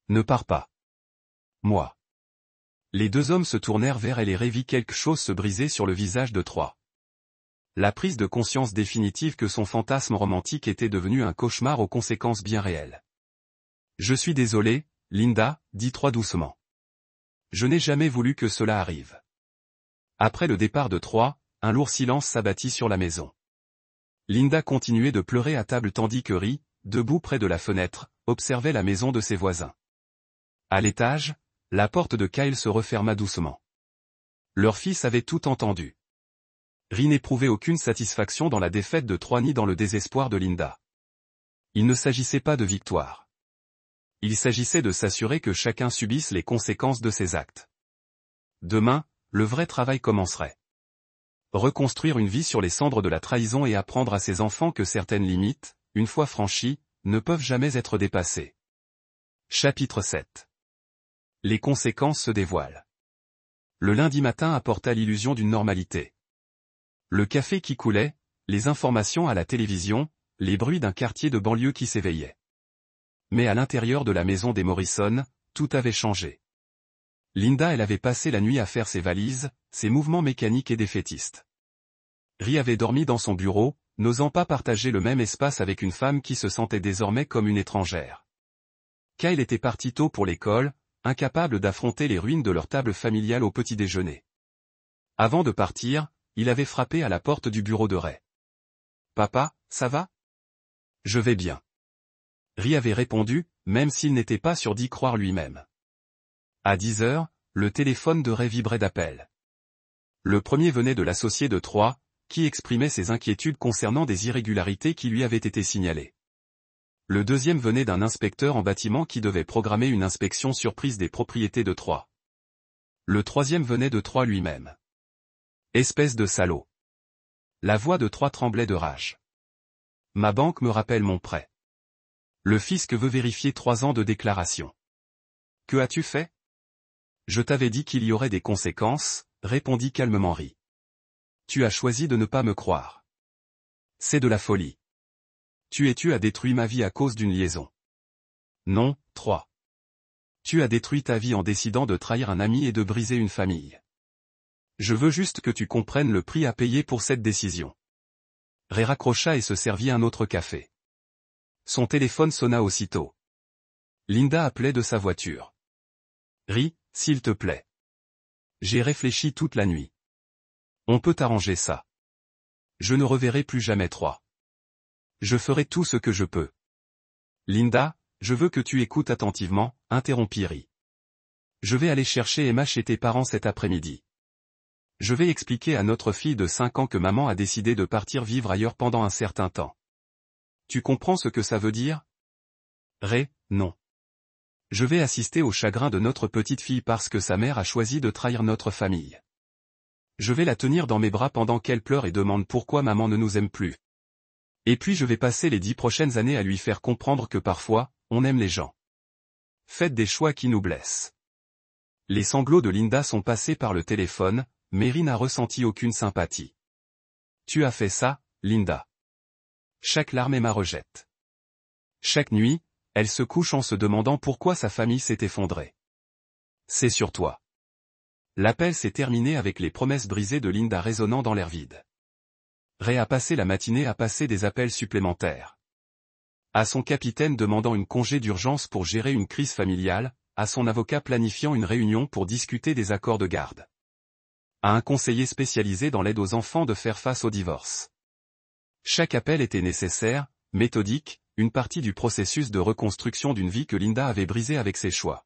Ne pars pas. Moi. Les 2 hommes se tournèrent vers elle et Ray vit quelque chose se briser sur le visage de 3. La prise de conscience définitive que son fantasme romantique était devenu un cauchemar aux conséquences bien réelles. Je suis désolé, Linda, dit 3 doucement. Je n'ai jamais voulu que cela arrive. Après le départ de 3, un lourd silence s'abattit sur la maison. Linda continuait de pleurer à table tandis que Ri, debout près de la fenêtre, observait la maison de ses voisins. À l'étage, la porte de Kyle se referma doucement. Leur fils avait tout entendu. Ri n'éprouvait aucune satisfaction dans la défaite de 3 ni dans le désespoir de Linda. Il ne s'agissait pas de victoire. Il s'agissait de s'assurer que chacun subisse les conséquences de ses actes. Demain, le vrai travail commencerait. Reconstruire une vie sur les cendres de la trahison et apprendre à ses enfants que certaines limites, une fois franchies, ne peuvent jamais être dépassées. Chapitre 7. Les conséquences se dévoilent. Le lundi matin apporta l'illusion d'une normalité. Le café qui coulait, les informations à la télévision, les bruits d'un quartier de banlieue qui s'éveillait. Mais à l'intérieur de la maison des Morrison, tout avait changé. Linda avait passé la nuit à faire ses valises, ses mouvements mécaniques et défaitistes. Ri avait dormi dans son bureau, n'osant pas partager le même espace avec une femme qui se sentait désormais comme une étrangère. Kyle était parti tôt pour l'école, incapable d'affronter les ruines de leur table familiale au petit déjeuner. Avant de partir, il avait frappé à la porte du bureau de Ray. « Papa, ça va ? » « Je vais bien. » Ri avait répondu, même s'il n'était pas sûr d'y croire lui-même. À 10 heures, le téléphone de Ray vibrait d'appels. Le premier venait de l'associé de Troy, qui exprimait ses inquiétudes concernant des irrégularités qui lui avaient été signalées. Le deuxième venait d'un inspecteur en bâtiment qui devait programmer une inspection surprise des propriétés de Troy. Le troisième venait de Troy lui-même. Espèce de salaud. La voix de Troy tremblait de rage. Ma banque me rappelle mon prêt. Le fisc veut vérifier 3 ans de déclaration. Que as-tu fait ? Je t'avais dit qu'il y aurait des conséquences, répondit calmement Ri. Tu as choisi de ne pas me croire. C'est de la folie. Tu as détruit ma vie à cause d'une liaison. Non, 3. Tu as détruit ta vie en décidant de trahir un ami et de briser une famille. Je veux juste que tu comprennes le prix à payer pour cette décision. Ray raccrocha et se servit un autre café. Son téléphone sonna aussitôt. Linda appelait de sa voiture. Ri, s'il te plaît. J'ai réfléchi toute la nuit. On peut arranger ça. Je ne reverrai plus jamais Troy. Je ferai tout ce que je peux. Linda, je veux que tu écoutes attentivement, interrompit Ri. Je vais aller chercher Emma chez tes parents cet après-midi. Je vais expliquer à notre fille de 5 ans que maman a décidé de partir vivre ailleurs pendant un certain temps. Tu comprends ce que ça veut dire ? Ray, non. Je vais assister au chagrin de notre petite fille parce que sa mère a choisi de trahir notre famille. Je vais la tenir dans mes bras pendant qu'elle pleure et demande pourquoi maman ne nous aime plus. Et puis je vais passer les 10 prochaines années à lui faire comprendre que parfois, on aime les gens. Faites des choix qui nous blessent. Les sanglots de Linda sont passés par le téléphone, mais Ri n'a ressenti aucune sympathie. Tu as fait ça, Linda. Chaque larme Emma rejette. Chaque nuit, elle se couche en se demandant pourquoi sa famille s'est effondrée. C'est sur toi. L'appel s'est terminé avec les promesses brisées de Linda résonnant dans l'air vide. Ray a passé la matinée à passer des appels supplémentaires. À son capitaine demandant une congé d'urgence pour gérer une crise familiale, à son avocat planifiant une réunion pour discuter des accords de garde. À un conseiller spécialisé dans l'aide aux enfants de faire face au divorce. Chaque appel était nécessaire, méthodique, une partie du processus de reconstruction d'une vie que Linda avait brisée avec ses choix.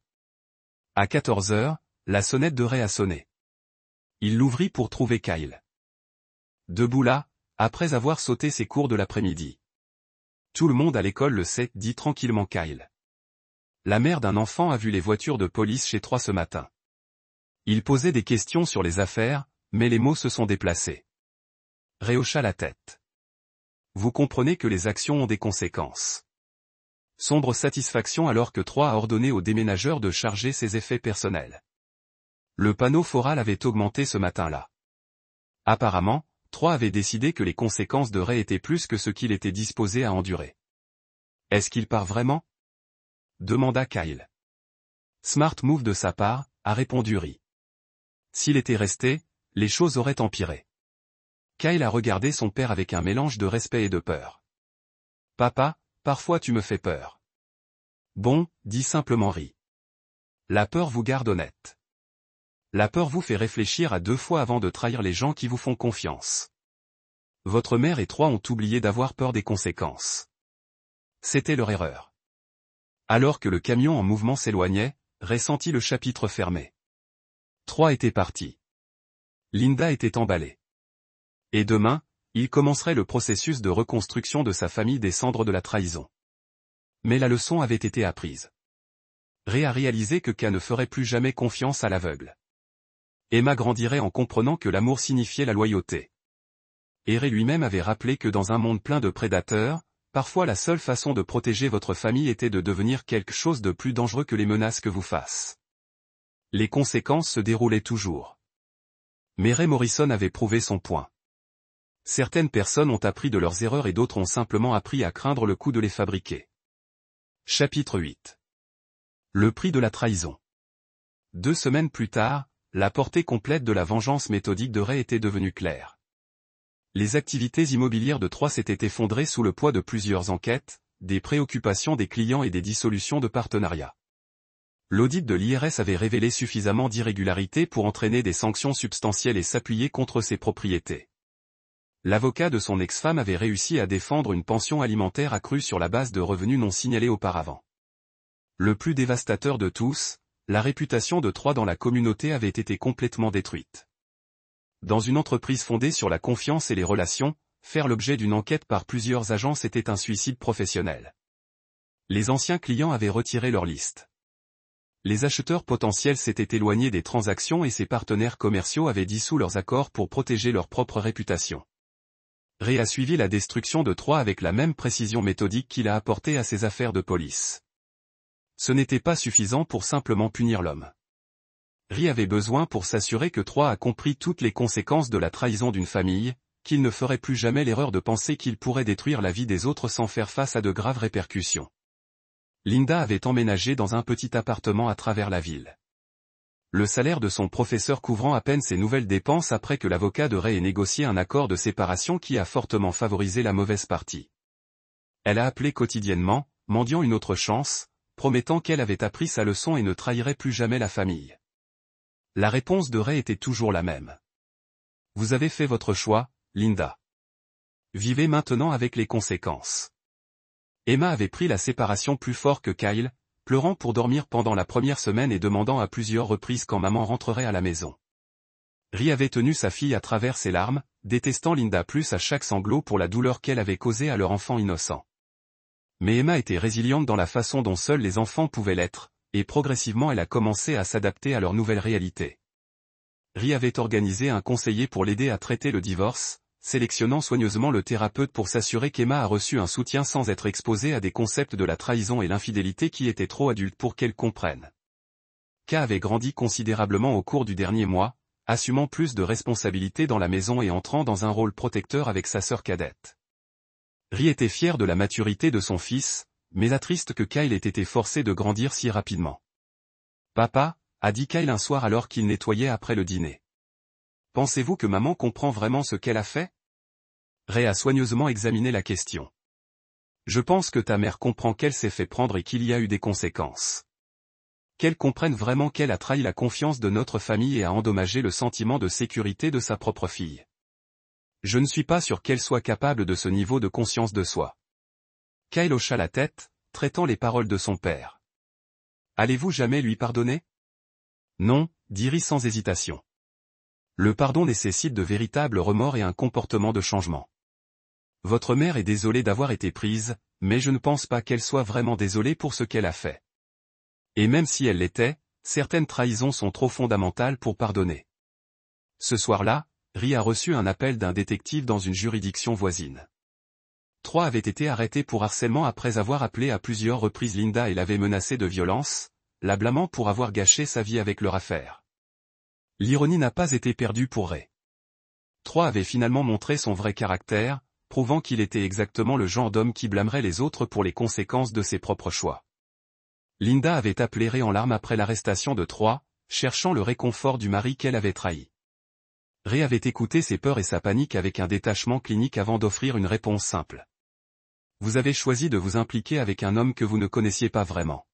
À 14 heures, la sonnette de Ray a sonné. Il l'ouvrit pour trouver Kyle. Debout là, après avoir sauté ses cours de l'après-midi. Tout le monde à l'école le sait, dit tranquillement Kyle. La mère d'un enfant a vu les voitures de police chez Troy ce matin. Il posait des questions sur les affaires, mais les mots se sont déplacés. Ray hocha la tête. Vous comprenez que les actions ont des conséquences. Sombre satisfaction alors que Troy a ordonné aux déménageurs de charger ses effets personnels. Le panneau foral avait augmenté ce matin-là. Apparemment, Troy avait décidé que les conséquences de Ray étaient plus que ce qu'il était disposé à endurer. Est-ce qu'il part vraiment ? Demanda Kyle. Smart Move de sa part, a répondu Ri. S'il était resté, les choses auraient empiré. Kyle a regardé son père avec un mélange de respect et de peur. Papa, parfois tu me fais peur. Bon, dit simplement Ri. La peur vous garde honnête. La peur vous fait réfléchir à 2 fois avant de trahir les gens qui vous font confiance. Votre mère et Troy ont oublié d'avoir peur des conséquences. C'était leur erreur. Alors que le camion en mouvement s'éloignait, Ray sentit le chapitre fermé. Troy était parti. Linda était emballée. Et demain, il commencerait le processus de reconstruction de sa famille des cendres de la trahison. Mais la leçon avait été apprise. Ray a réalisé que Kay ne ferait plus jamais confiance à l'aveugle. Emma grandirait en comprenant que l'amour signifiait la loyauté. Et Ray lui-même avait rappelé que dans un monde plein de prédateurs, parfois la seule façon de protéger votre famille était de devenir quelque chose de plus dangereux que les menaces que vous fassent. Les conséquences se déroulaient toujours. Mais Ray Morrison avait prouvé son point. Certaines personnes ont appris de leurs erreurs et d'autres ont simplement appris à craindre le coup de les fabriquer. Chapitre 8. Le prix de la trahison. 2 semaines plus tard, la portée complète de la vengeance méthodique de Ray était devenue claire. Les activités immobilières de Troy s'étaient effondrées sous le poids de plusieurs enquêtes, des préoccupations des clients et des dissolutions de partenariats. L'audit de l'IRS avait révélé suffisamment d'irrégularités pour entraîner des sanctions substantielles et s'appuyer contre ses propriétés. L'avocat de son ex-femme avait réussi à défendre une pension alimentaire accrue sur la base de revenus non signalés auparavant. Le plus dévastateur de tous, la réputation de Troy dans la communauté avait été complètement détruite. Dans une entreprise fondée sur la confiance et les relations, faire l'objet d'une enquête par plusieurs agences était un suicide professionnel. Les anciens clients avaient retiré leur liste. Les acheteurs potentiels s'étaient éloignés des transactions et ses partenaires commerciaux avaient dissous leurs accords pour protéger leur propre réputation. Ray a suivi la destruction de Troy avec la même précision méthodique qu'il a apportée à ses affaires de police. Ce n'était pas suffisant pour simplement punir l'homme. Ray avait besoin pour s'assurer que Troy a compris toutes les conséquences de la trahison d'une famille, qu'il ne ferait plus jamais l'erreur de penser qu'il pourrait détruire la vie des autres sans faire face à de graves répercussions. Linda avait emménagé dans un petit appartement à travers la ville. Le salaire de son professeur couvrant à peine ses nouvelles dépenses après que l'avocat de Ray ait négocié un accord de séparation qui a fortement favorisé la mauvaise partie. Elle a appelé quotidiennement, mendiant une autre chance, promettant qu'elle avait appris sa leçon et ne trahirait plus jamais la famille. La réponse de Ray était toujours la même. Vous avez fait votre choix, Linda. Vivez maintenant avec les conséquences. Emma avait pris la séparation plus fort que Kyle, pleurant pour dormir pendant la première semaine et demandant à plusieurs reprises quand maman rentrerait à la maison. Ray avait tenu sa fille à travers ses larmes, détestant Linda plus à chaque sanglot pour la douleur qu'elle avait causée à leur enfant innocent. Mais Emma était résiliente dans la façon dont seuls les enfants pouvaient l'être, et progressivement elle a commencé à s'adapter à leur nouvelle réalité. Ray avait organisé un conseiller pour l'aider à traiter le divorce, sélectionnant soigneusement le thérapeute pour s'assurer qu'Emma a reçu un soutien sans être exposée à des concepts de la trahison et l'infidélité qui étaient trop adultes pour qu'elle comprenne. Kay avait grandi considérablement au cours du dernier mois, assumant plus de responsabilités dans la maison et entrant dans un rôle protecteur avec sa sœur cadette. Ray était fier de la maturité de son fils, mais attriste que Kyle ait été forcé de grandir si rapidement. « Papa » a dit Kyle un soir alors qu'il nettoyait après le dîner. « Pensez-vous que maman comprend vraiment ce qu'elle a fait ?» Ray a soigneusement examiné la question. « Je pense que ta mère comprend qu'elle s'est fait prendre et qu'il y a eu des conséquences. Qu'elle comprenne vraiment qu'elle a trahi la confiance de notre famille et a endommagé le sentiment de sécurité de sa propre fille. Je ne suis pas sûr qu'elle soit capable de ce niveau de conscience de soi. » Kyle hocha la tête, traitant les paroles de son père. « Allez-vous jamais lui pardonner ?» « Non, » dit Ray sans hésitation. Le pardon nécessite de véritables remords et un comportement de changement. Votre mère est désolée d'avoir été prise, mais je ne pense pas qu'elle soit vraiment désolée pour ce qu'elle a fait. Et même si elle l'était, certaines trahisons sont trop fondamentales pour pardonner. Ce soir-là, Ray a reçu un appel d'un détective dans une juridiction voisine. Troy avait été arrêté pour harcèlement après avoir appelé à plusieurs reprises Linda et l'avait menacée de violence, la blâmant pour avoir gâché sa vie avec leur affaire. L'ironie n'a pas été perdue pour Ray. Troy avait finalement montré son vrai caractère, prouvant qu'il était exactement le genre d'homme qui blâmerait les autres pour les conséquences de ses propres choix. Linda avait appelé Ray en larmes après l'arrestation de Troy, cherchant le réconfort du mari qu'elle avait trahi. Ray avait écouté ses peurs et sa panique avec un détachement clinique avant d'offrir une réponse simple. Vous avez choisi de vous impliquer avec un homme que vous ne connaissiez pas vraiment.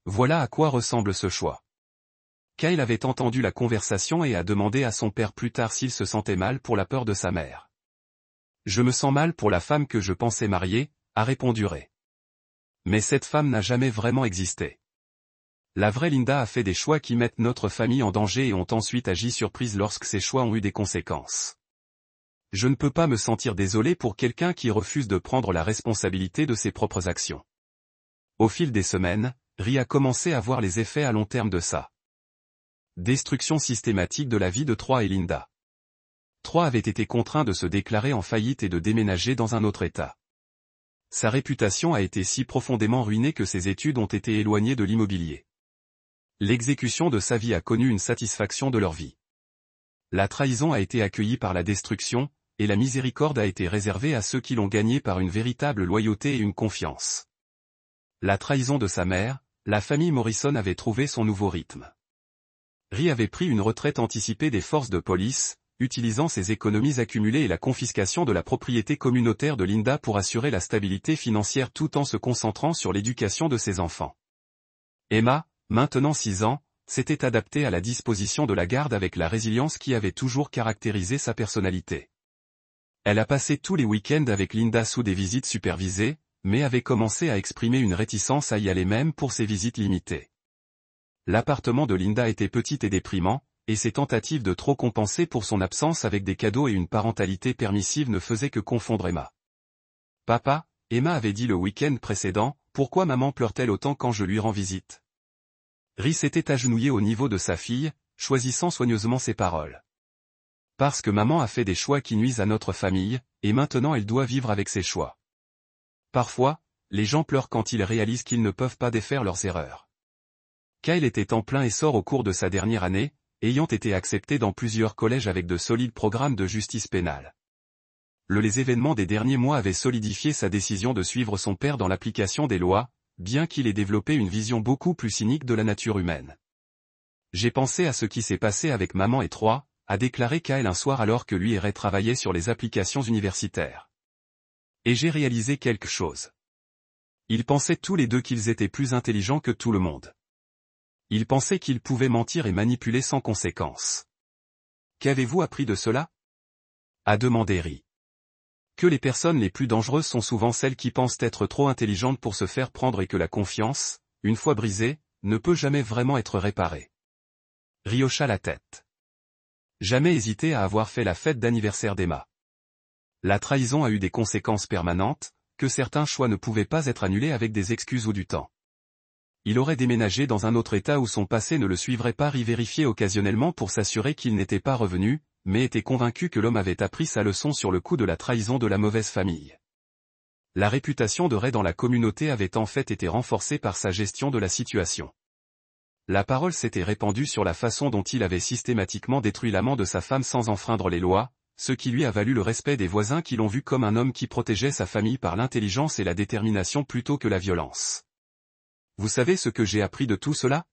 Voilà à quoi ressemble ce choix. Kyle avait entendu la conversation et a demandé à son père plus tard s'il se sentait mal pour la peur de sa mère. Je me sens mal pour la femme que je pensais marier, a répondu Ray. Mais cette femme n'a jamais vraiment existé. La vraie Linda a fait des choix qui mettent notre famille en danger et ont ensuite agi surprise lorsque ces choix ont eu des conséquences. Je ne peux pas me sentir désolé pour quelqu'un qui refuse de prendre la responsabilité de ses propres actions. Au fil des semaines, Ray a commencé à voir les effets à long terme de ça. Destruction systématique de la vie de Troy et Linda. Troy avait été contraint de se déclarer en faillite et de déménager dans un autre État. Sa réputation a été si profondément ruinée que ses études ont été éloignées de l'immobilier. L'exécution de sa vie a connu une satisfaction de leur vie. La trahison a été accueillie par la destruction, et la miséricorde a été réservée à ceux qui l'ont gagnée par une véritable loyauté et une confiance. La trahison de sa mère, la famille Morrison avait trouvé son nouveau rythme. Ray avait pris une retraite anticipée des forces de police, utilisant ses économies accumulées et la confiscation de la propriété communautaire de Linda pour assurer la stabilité financière tout en se concentrant sur l'éducation de ses enfants. Emma, maintenant 6 ans, s'était adaptée à la disposition de la garde avec la résilience qui avait toujours caractérisé sa personnalité. Elle a passé tous les week-ends avec Linda sous des visites supervisées, mais avait commencé à exprimer une réticence à y aller même pour ses visites limitées. L'appartement de Linda était petit et déprimant, et ses tentatives de trop compenser pour son absence avec des cadeaux et une parentalité permissive ne faisaient que confondre Emma. « Papa », Emma avait dit le week-end précédent, « pourquoi maman pleure-t-elle autant quand je lui rends visite ?» Ray s'était agenouillé au niveau de sa fille, choisissant soigneusement ses paroles. « Parce que maman a fait des choix qui nuisent à notre famille, et maintenant elle doit vivre avec ses choix. » Parfois, les gens pleurent quand ils réalisent qu'ils ne peuvent pas défaire leurs erreurs. Kyle était en plein essor au cours de sa dernière année, ayant été accepté dans plusieurs collèges avec de solides programmes de justice pénale. Les événements des derniers mois avaient solidifié sa décision de suivre son père dans l'application des lois, bien qu'il ait développé une vision beaucoup plus cynique de la nature humaine. « J'ai pensé à ce qui s'est passé avec maman et Troy », a déclaré Kyle un soir alors que lui et Ray travaillaient sur les applications universitaires. « Et j'ai réalisé quelque chose. Ils pensaient tous les deux qu'ils étaient plus intelligents que tout le monde. Ils pensaient qu'ils pouvaient mentir et manipuler sans conséquence. Qu'avez-vous appris de cela ?» a demandé Ray. Que les personnes les plus dangereuses sont souvent celles qui pensent être trop intelligentes pour se faire prendre et que la confiance, une fois brisée, ne peut jamais vraiment être réparée. Ray hocha la tête. Jamais hésité à avoir fait la fête d'anniversaire d'Emma. La trahison a eu des conséquences permanentes, que certains choix ne pouvaient pas être annulés avec des excuses ou du temps. Il aurait déménagé dans un autre état où son passé ne le suivrait pas, Ray vérifiait occasionnellement pour s'assurer qu'il n'était pas revenu, mais était convaincu que l'homme avait appris sa leçon sur le coup de la trahison de la mauvaise famille. La réputation de Ray dans la communauté avait en fait été renforcée par sa gestion de la situation. La parole s'était répandue sur la façon dont il avait systématiquement détruit l'amant de sa femme sans enfreindre les lois, ce qui lui a valu le respect des voisins qui l'ont vu comme un homme qui protégeait sa famille par l'intelligence et la détermination plutôt que la violence. « Vous savez ce que j'ai appris de tout cela ?»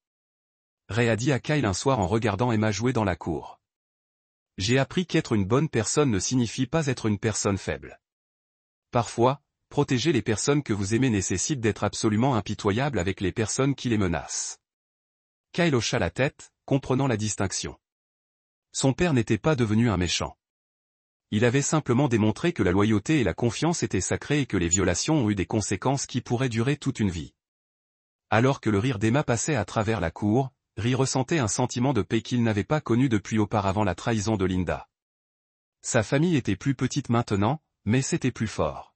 Ray a dit à Kyle un soir en regardant Emma jouer dans la cour. « J'ai appris qu'être une bonne personne ne signifie pas être une personne faible. Parfois, protéger les personnes que vous aimez nécessite d'être absolument impitoyable avec les personnes qui les menacent. » Kyle hocha la tête, comprenant la distinction. Son père n'était pas devenu un méchant. Il avait simplement démontré que la loyauté et la confiance étaient sacrées et que les violations ont eu des conséquences qui pourraient durer toute une vie. Alors que le rire d'Emma passait à travers la cour, Ray ressentait un sentiment de paix qu'il n'avait pas connu depuis auparavant la trahison de Linda. Sa famille était plus petite maintenant, mais c'était plus fort.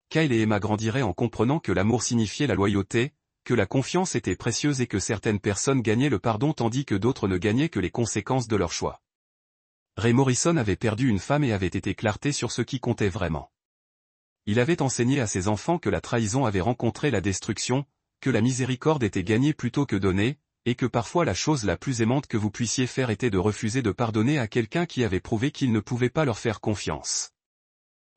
Kyle et Emma grandiraient en comprenant que l'amour signifiait la loyauté, que la confiance était précieuse et que certaines personnes gagnaient le pardon tandis que d'autres ne gagnaient que les conséquences de leur choix. Ray Morrison avait perdu une femme et avait été clarté sur ce qui comptait vraiment. Il avait enseigné à ses enfants que la trahison avait rencontré la destruction, que la miséricorde était gagnée plutôt que donnée, et que parfois la chose la plus aimante que vous puissiez faire était de refuser de pardonner à quelqu'un qui avait prouvé qu'il ne pouvait pas leur faire confiance.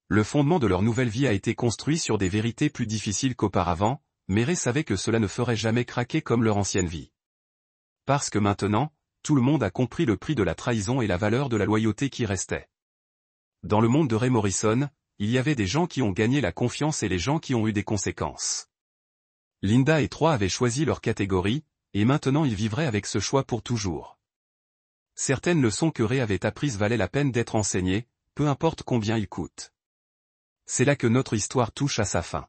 Le fondement de leur nouvelle vie a été construit sur des vérités plus difficiles qu'auparavant, mais Ray savait que cela ne ferait jamais craquer comme leur ancienne vie. Parce que maintenant, tout le monde a compris le prix de la trahison et la valeur de la loyauté qui restait. Dans le monde de Ray Morrison, il y avait des gens qui ont gagné la confiance et les gens qui ont eu des conséquences. Linda et Troy avaient choisi leur catégorie, et maintenant ils vivraient avec ce choix pour toujours. Certaines leçons que Ray avait apprises valaient la peine d'être enseignées, peu importe combien ils coûtent. C'est là que notre histoire touche à sa fin.